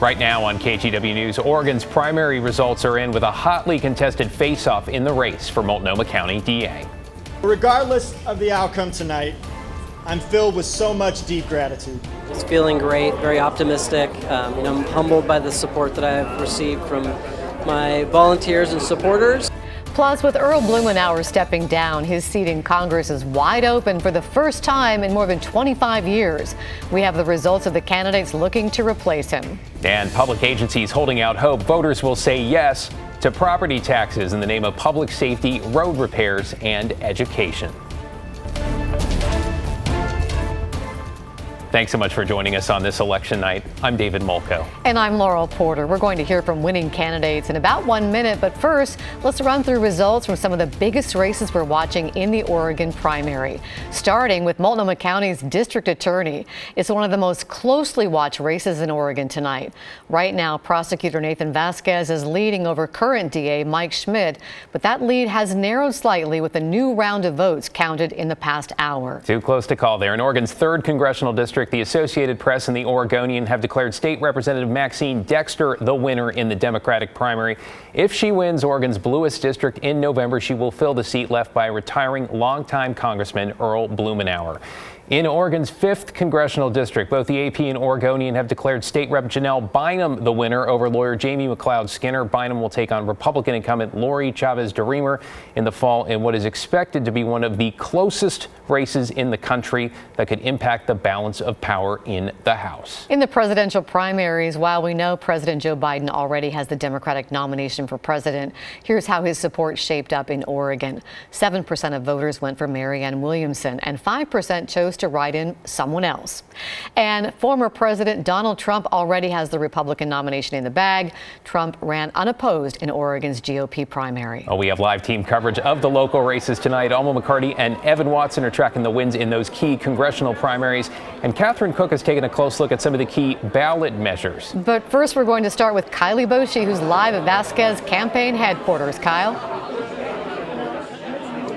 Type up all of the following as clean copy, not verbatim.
Right now on KGW News, Oregon's primary results are in with a hotly contested face-off in the race for Multnomah County DA. Regardless of the outcome tonight, I'm filled with so much deep gratitude. Just feeling great, very optimistic. I'm humbled by the support that I've received from my volunteers and supporters. Plus, with Earl Blumenauer stepping down, his seat in Congress is wide open for the first time in more than 25 years. We have the results of the candidates looking to replace him. And public agencies holding out hope voters will say yes to property taxes in the name of public safety, road repairs, and education. Thanks so much for joining us on this election night. I'm David Molko. And I'm Laurel Porter. We're going to hear from winning candidates in about 1 minute. But first, let's run through results from some of the biggest races we're watching in the Oregon primary. Starting with Multnomah County's district attorney. It's one of the most closely watched races in Oregon tonight. Right now, prosecutor Nathan Vasquez is leading over current DA Mike Schmidt. But that lead has narrowed slightly with a new round of votes counted in the past hour. Too close to call there. In Oregon's 3rd congressional district, the Associated Press and the Oregonian have declared State Representative Maxine Dexter the winner in the Democratic primary. If she wins Oregon's bluest district in November, she will fill the seat left by retiring longtime Congressman Earl Blumenauer. In Oregon's 5th congressional district, both the AP and Oregonian have declared State Rep Janelle Bynum the winner over lawyer Jamie McLeod Skinner. Bynum will take on Republican incumbent Lori Chavez DeRemer in the fall in what is expected to be one of the closest races in the country that could impact the balance of power in the House. In the presidential primaries, while we know President Joe Biden already has the Democratic nomination for president, here's how his support shaped up in Oregon. 7% of voters went for Marianne Williamson and 5% chose to write in someone else. And former President Donald Trump already has the Republican nomination in the bag. Trump ran unopposed in Oregon's GOP primary. We have live team coverage of the local races tonight. Alma McCarty and Evan Watson are tracking the wins in those key congressional primaries. And Catherine Cook has taken a close look at some of the key ballot measures. But first, we're going to start with Kylie Boshi, who's live at Vasquez campaign headquarters. Kyle?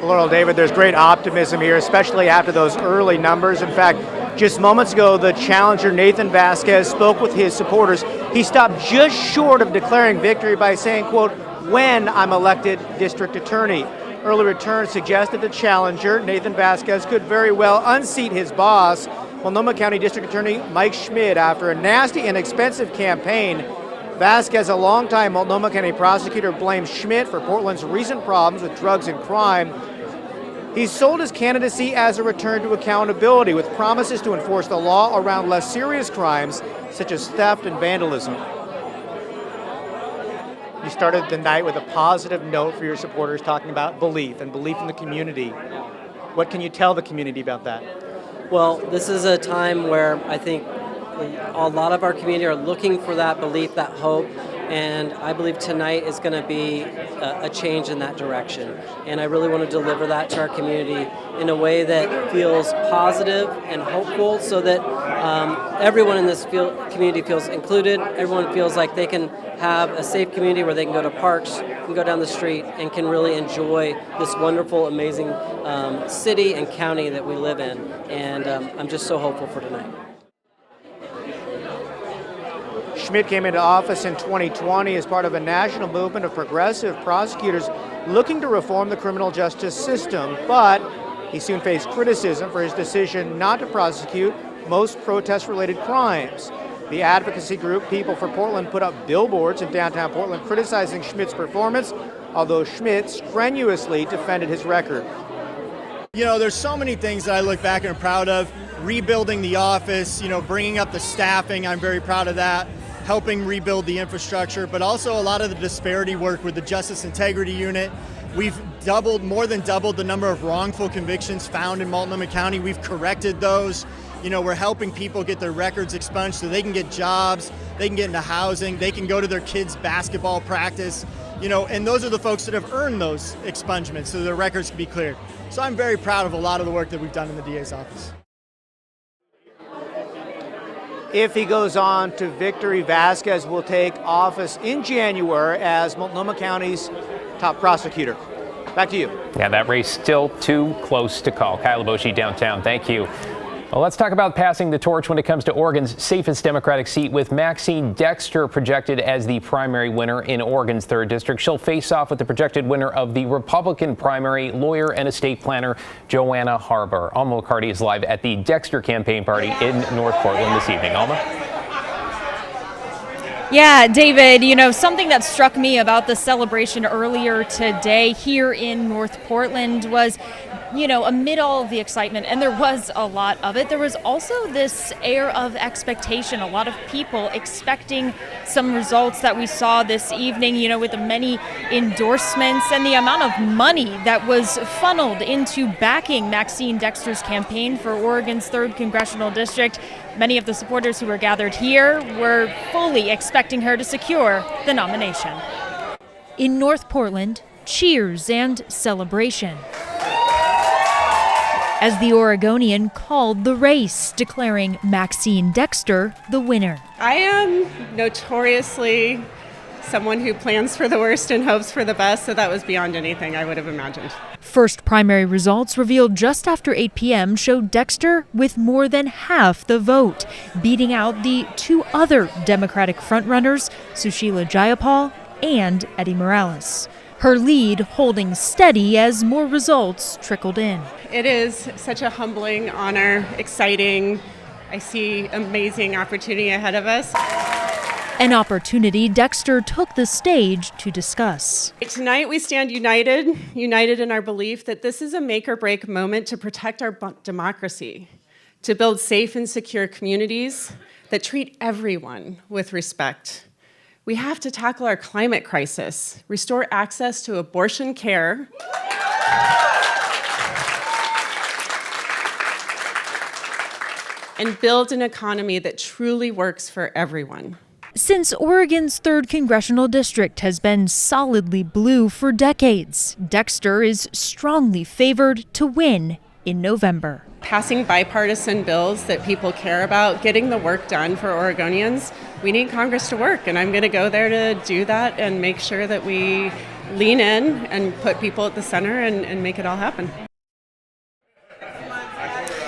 Laurel, David, there's great optimism here, especially after those early numbers. In fact, just moments ago, the challenger Nathan Vasquez spoke with his supporters. He stopped just short of declaring victory by saying, quote, "when I'm elected district attorney." Early returns suggested the challenger, Nathan Vasquez, could very well unseat his boss, Multnomah County District Attorney Mike Schmidt, after a nasty and expensive campaign. Vasquez, a longtime Multnomah County prosecutor, blames Schmidt for Portland's recent problems with drugs and crime. He sold his candidacy as a return to accountability, with promises to enforce the law around less serious crimes such as theft and vandalism. You started the night with a positive note for your supporters, talking about belief and belief in the community. What can you tell the community about that? Well, this is a time where I think a lot of our community are looking for that belief, that hope, and I believe tonight is going to be a change in that direction. And I really want to deliver that to our community in a way that feels positive and hopeful, so that everyone in this community feels included. Everyone feels like they can have a safe community where they can go to parks, can go down the street, and can really enjoy this wonderful, amazing city and county that we live in. And I'm just so hopeful for tonight. Schmidt came into office in 2020 as part of a national movement of progressive prosecutors looking to reform the criminal justice system, but he soon faced criticism for his decision not to prosecute most protest-related crimes. The advocacy group People for Portland put up billboards in downtown Portland criticizing Schmidt's performance, although Schmidt strenuously defended his record. You know, there's so many things that I look back and am proud of. Rebuilding the office, bringing up the staffing, I'm very proud of that. Helping rebuild the infrastructure, but also a lot of the disparity work with the Justice Integrity Unit. We've more than doubled the number of wrongful convictions found in Multnomah County. We've corrected those. We're helping people get their records expunged so they can get jobs, they can get into housing, they can go to their kids' basketball practice, and those are the folks that have earned those expungements so their records can be cleared. So I'm very proud of a lot of the work that we've done in the DA's office. If he goes on to victory, Vasquez will take office in January as Multnomah County's top prosecutor. Back to you. Yeah, that race still too close to call. Kylie Boshi downtown, thank you. Well, let's talk about passing the torch when it comes to Oregon's safest Democratic seat, with Maxine Dexter projected as the primary winner in Oregon's 3rd District. She'll face off with the projected winner of the Republican primary, lawyer and estate planner Joanna Harbor. Alma McCarty is live at the Dexter campaign party in North Portland this evening. Alma? Yeah, David, something that struck me about the celebration earlier today here in North Portland was, amid all of the excitement, and there was a lot of it, there was also this air of expectation. A lot of people expecting some results that we saw this evening, with the many endorsements and the amount of money that was funneled into backing Maxine Dexter's campaign for Oregon's 3rd Congressional District. Many of the supporters who were gathered here were fully expecting her to secure the nomination. In North Portland, cheers and celebration as the Oregonian called the race, declaring Maxine Dexter the winner. I am notoriously someone who plans for the worst and hopes for the best, so that was beyond anything I would have imagined. First primary results revealed just after 8 p.m. showed Dexter with more than half the vote, beating out the 2 other Democratic frontrunners, Sushila Jayapal and Eddie Morales. Her lead holding steady as more results trickled in. It is such a humbling honor, exciting. I see amazing opportunity ahead of us. An opportunity Dexter took the stage to discuss. Tonight we stand united in our belief that this is a make or break moment to protect our democracy, to build safe and secure communities that treat everyone with respect. We have to tackle our climate crisis, restore access to abortion care, and build an economy that truly works for everyone. Since Oregon's 3rd Congressional District has been solidly blue for decades, Dexter is strongly favored to win in November. Passing bipartisan bills that people care about, getting the work done for Oregonians, we need Congress to work, and I'm going to go there to do that and make sure that we lean in and put people at the center and make it all happen.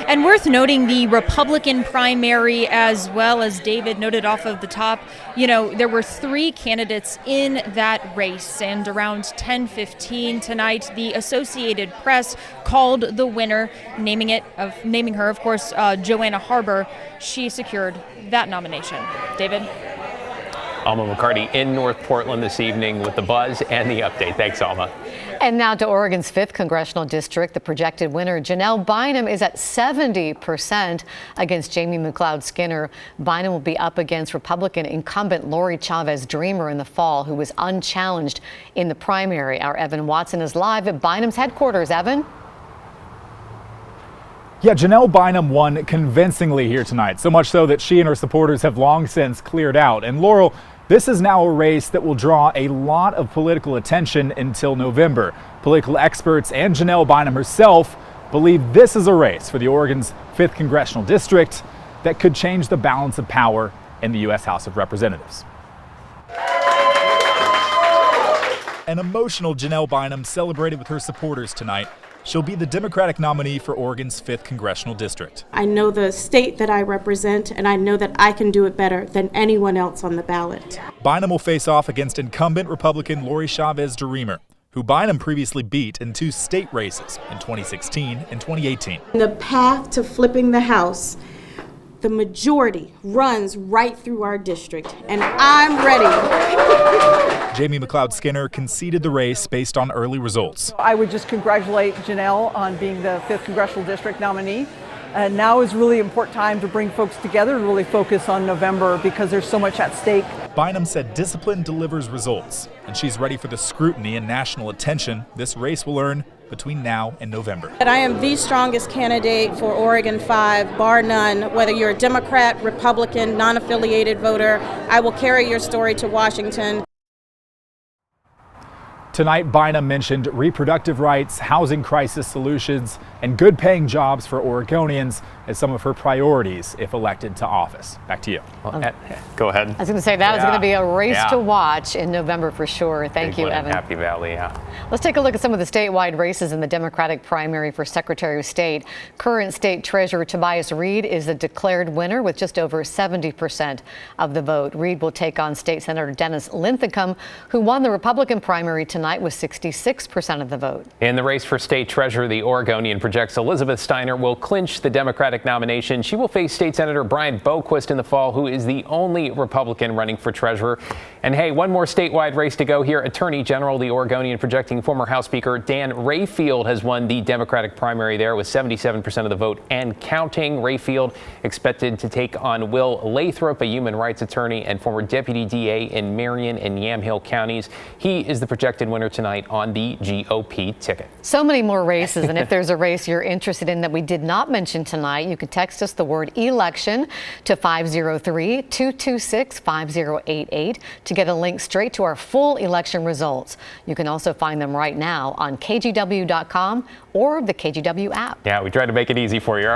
And worth noting, the Republican primary, as well as David noted off of the top, there were 3 candidates in that race. And around 10:15 tonight, the Associated Press called the winner, naming her, of course, Joanna Harbor. She secured that nomination. David? Alma McCarty in North Portland this evening with the buzz and the update. Thanks, Alma. And now to Oregon's 5th Congressional District. The projected winner, Janelle Bynum, is at 70% against Jamie McLeod Skinner. Bynum will be up against Republican incumbent Lori Chavez Dreamer in the fall, who was unchallenged in the primary. Our Evan Watson is live at Bynum's headquarters. Evan? Yeah, Janelle Bynum won convincingly here tonight, so much so that she and her supporters have long since cleared out. And Laurel, this is now a race that will draw a lot of political attention until November. Political experts and Janelle Bynum herself believe this is a race for the Oregon's 5th Congressional District that could change the balance of power in the U.S. House of Representatives. An emotional Janelle Bynum celebrated with her supporters tonight. She'll be the Democratic nominee for Oregon's 5th Congressional District. I know the state that I represent, and I know that I can do it better than anyone else on the ballot. Bynum will face off against incumbent Republican Lori Chavez Dreamer, who Bynum previously beat in 2 state races in 2016 and 2018. The path to flipping the House, the majority runs right through our district, and I'm ready. Jamie McLeod Skinner conceded the race based on early results. I would just congratulate Janelle on being the 5th Congressional District nominee. And now is really an important time to bring folks together and really focus on November because there's so much at stake. Bynum said discipline delivers results, and she's ready for the scrutiny and national attention this race will earn between now and November. I am the strongest candidate for Oregon 5, bar none. Whether you're a Democrat, Republican, non-affiliated voter, I will carry your story to Washington. Tonight, Bynum mentioned reproductive rights, housing crisis solutions, and good-paying jobs for Oregonians as some of her priorities if elected to office. Back to you. Go ahead. I was going to say that is going to be a race Yeah. to watch in November for sure. Thank Big you, win in Evan. Happy Valley, yeah. Let's take a look at some of the statewide races in the Democratic primary for Secretary of State. Current State Treasurer Tobias Reed is the declared winner with just over 70% of the vote. Reed will take on State Senator Dennis Linthicum, who won the Republican primary tonight with 66% of the vote. In the race for state treasurer, the Oregonian projects Elizabeth Steiner will clinch the Democratic nomination. She will face State Senator Brian Boquist in the fall, who is the only Republican running for treasurer. And hey, one more statewide race to go here. Attorney General, the Oregonian projecting former House Speaker Dan Rayfield has won the Democratic primary there with 77% of the vote and counting. Rayfield expected to take on Will Lathrop, a human rights attorney and former deputy DA in Marion and Yamhill counties. He is the projected winner tonight on the GOP ticket. So many more races, and if there's a race you're interested in that we did not mention tonight, you can text us the word election to 503-226-5088 to get a link straight to our full election results. You can also find them right now on KGW.com or the KGW app. Yeah, we try to make it easy for you.